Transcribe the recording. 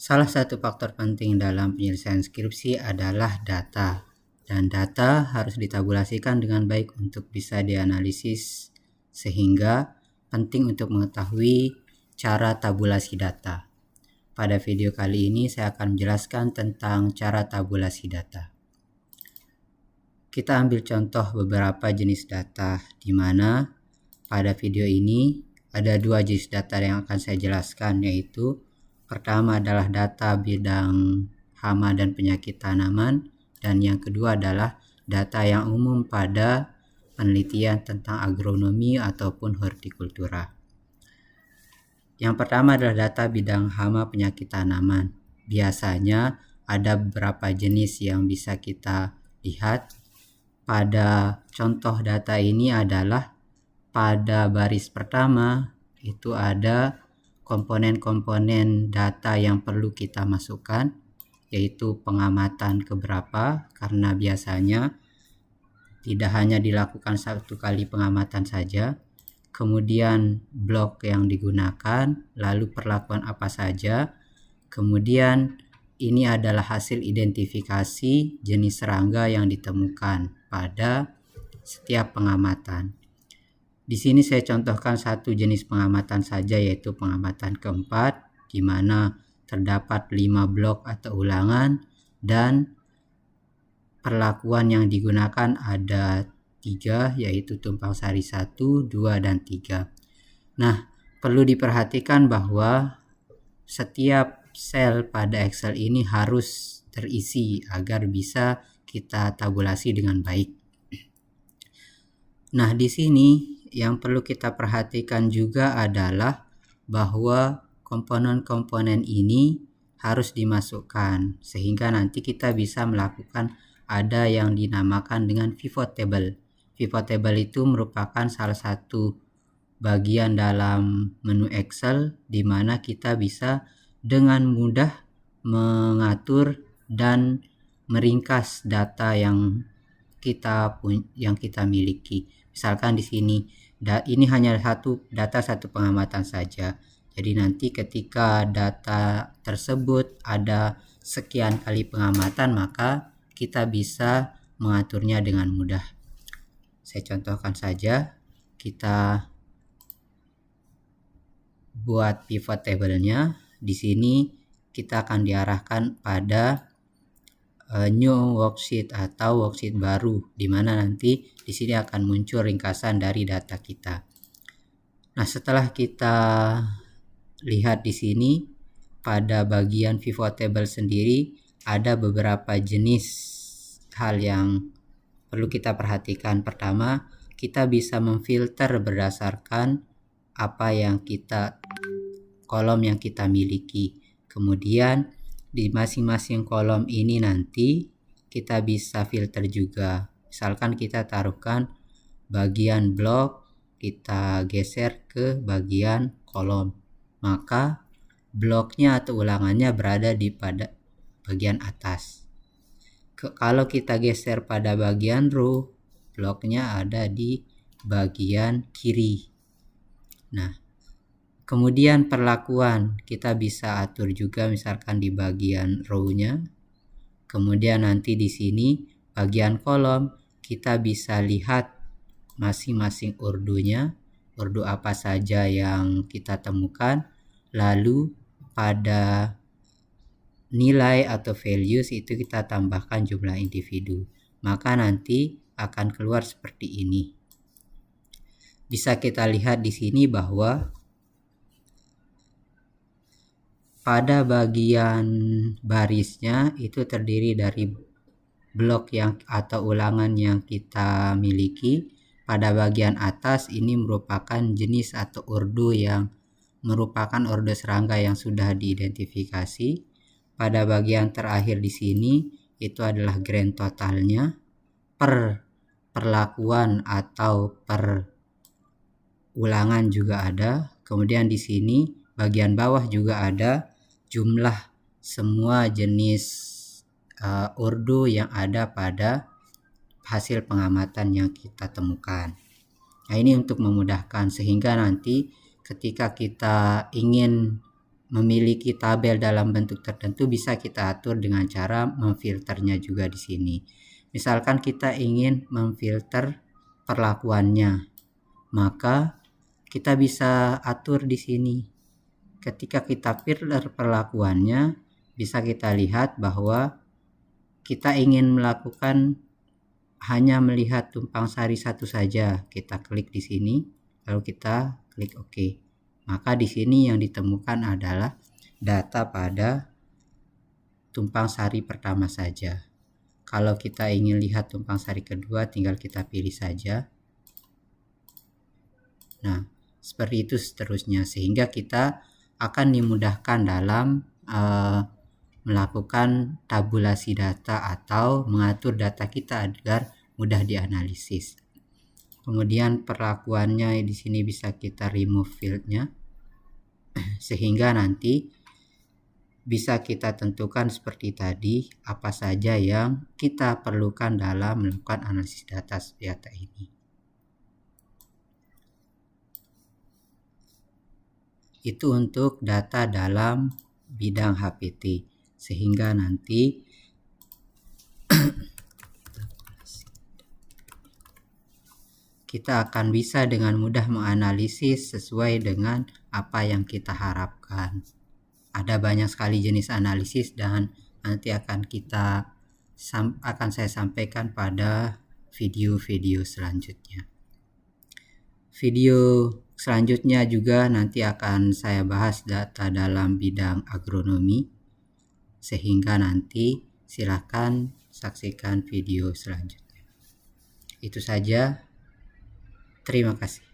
Salah satu faktor penting dalam penyelesaian skripsi adalah data, dan data harus ditabulasikan dengan baik untuk bisa dianalisis, sehingga penting untuk mengetahui cara tabulasi data. Pada video kali ini saya akan menjelaskan tentang cara tabulasi data. Kita ambil contoh beberapa jenis data, di mana pada video ini ada dua jenis data yang akan saya jelaskan, yaitu pertama adalah data bidang hama dan penyakit tanaman, dan yang kedua adalah data yang umum pada penelitian tentang agronomi ataupun hortikultura. Yang pertama adalah data bidang hama penyakit tanaman. Biasanya ada beberapa jenis yang bisa kita lihat. Pada contoh data ini adalah pada baris pertama itu ada komponen-komponen data yang perlu kita masukkan, yaitu pengamatan keberapa, karena biasanya tidak hanya dilakukan satu kali pengamatan saja, kemudian blok yang digunakan, lalu perlakuan apa saja, kemudian ini adalah hasil identifikasi jenis serangga yang ditemukan pada setiap pengamatan. Di sini saya contohkan satu jenis pengamatan saja, yaitu pengamatan keempat, di mana terdapat 5 blok atau ulangan, dan perlakuan yang digunakan ada 3, yaitu tumpang sari 1, 2, dan 3. Nah, perlu diperhatikan bahwa setiap sel pada Excel ini harus terisi agar bisa kita tabulasi dengan baik. Nah, di sini yang perlu kita perhatikan juga adalah bahwa komponen-komponen ini harus dimasukkan, sehingga nanti kita bisa melakukan ada yang dinamakan dengan pivot table. Pivot table itu merupakan salah satu bagian dalam menu Excel di mana kita bisa dengan mudah mengatur dan meringkas data yang kita miliki. Misalkan di sini ini hanya data satu pengamatan saja. Jadi nanti ketika data tersebut ada sekian kali pengamatan, maka kita bisa mengaturnya dengan mudah. Saya contohkan saja, kita buat pivot table-nya. Di sini kita akan diarahkan pada new worksheet atau worksheet baru, di mana nanti di sini akan muncul ringkasan dari data kita. Nah, setelah kita lihat di sini pada bagian pivot table sendiri ada beberapa jenis hal yang perlu kita perhatikan. Pertama, kita bisa memfilter berdasarkan kolom yang kita miliki. Kemudian di masing-masing kolom ini nanti kita bisa filter juga. Misalkan kita taruhkan bagian blok, kita geser ke bagian kolom, maka bloknya atau ulangannya berada pada bagian atas. Kalau kita geser pada bagian row, bloknya ada di bagian kiri. Nah, kemudian perlakuan kita bisa atur juga, misalkan di bagian row-nya. Kemudian nanti di sini bagian kolom kita bisa lihat masing-masing urdunya, urdu apa saja yang kita temukan. Lalu pada nilai atau values itu kita tambahkan jumlah individu. Maka nanti akan keluar seperti ini. Bisa kita lihat di sini bahwa pada bagian barisnya itu terdiri dari blok atau ulangan yang kita miliki. Pada bagian atas ini merupakan jenis atau urdu yang merupakan ordo serangga yang sudah diidentifikasi. Pada bagian terakhir di sini itu adalah grand totalnya per perlakuan atau per ulangan juga ada. Kemudian di sini bagian bawah juga ada jumlah semua jenis urdu yang ada pada hasil pengamatan yang kita temukan. Nah, ini untuk memudahkan sehingga nanti ketika kita ingin memiliki tabel dalam bentuk tertentu bisa kita atur dengan cara memfilternya juga di sini. Misalkan kita ingin memfilter perlakuannya, maka kita bisa atur di sini. Ketika kita filter perlakuannya, bisa kita lihat bahwa kita ingin melakukan hanya melihat tumpang sari satu saja. Kita klik di sini, lalu kita klik OK. Maka di sini yang ditemukan adalah data pada tumpang sari pertama saja. Kalau kita ingin lihat tumpang sari kedua, tinggal kita pilih saja. Nah, seperti itu seterusnya, sehingga kita akan dimudahkan dalam melakukan tabulasi data atau mengatur data kita agar mudah dianalisis. Kemudian perlakuannya di sini bisa kita remove fieldnya, sehingga nanti bisa kita tentukan seperti tadi apa saja yang kita perlukan dalam melakukan analisis data ini. Itu untuk data dalam bidang HPT, sehingga nanti kita akan bisa dengan mudah menganalisis sesuai dengan apa yang kita harapkan. Ada banyak sekali jenis analisis dan nanti akan saya sampaikan pada video-video selanjutnya. Video selanjutnya juga nanti akan saya bahas data dalam bidang agronomi, sehingga nanti silakan saksikan video selanjutnya. Itu saja. Terima kasih.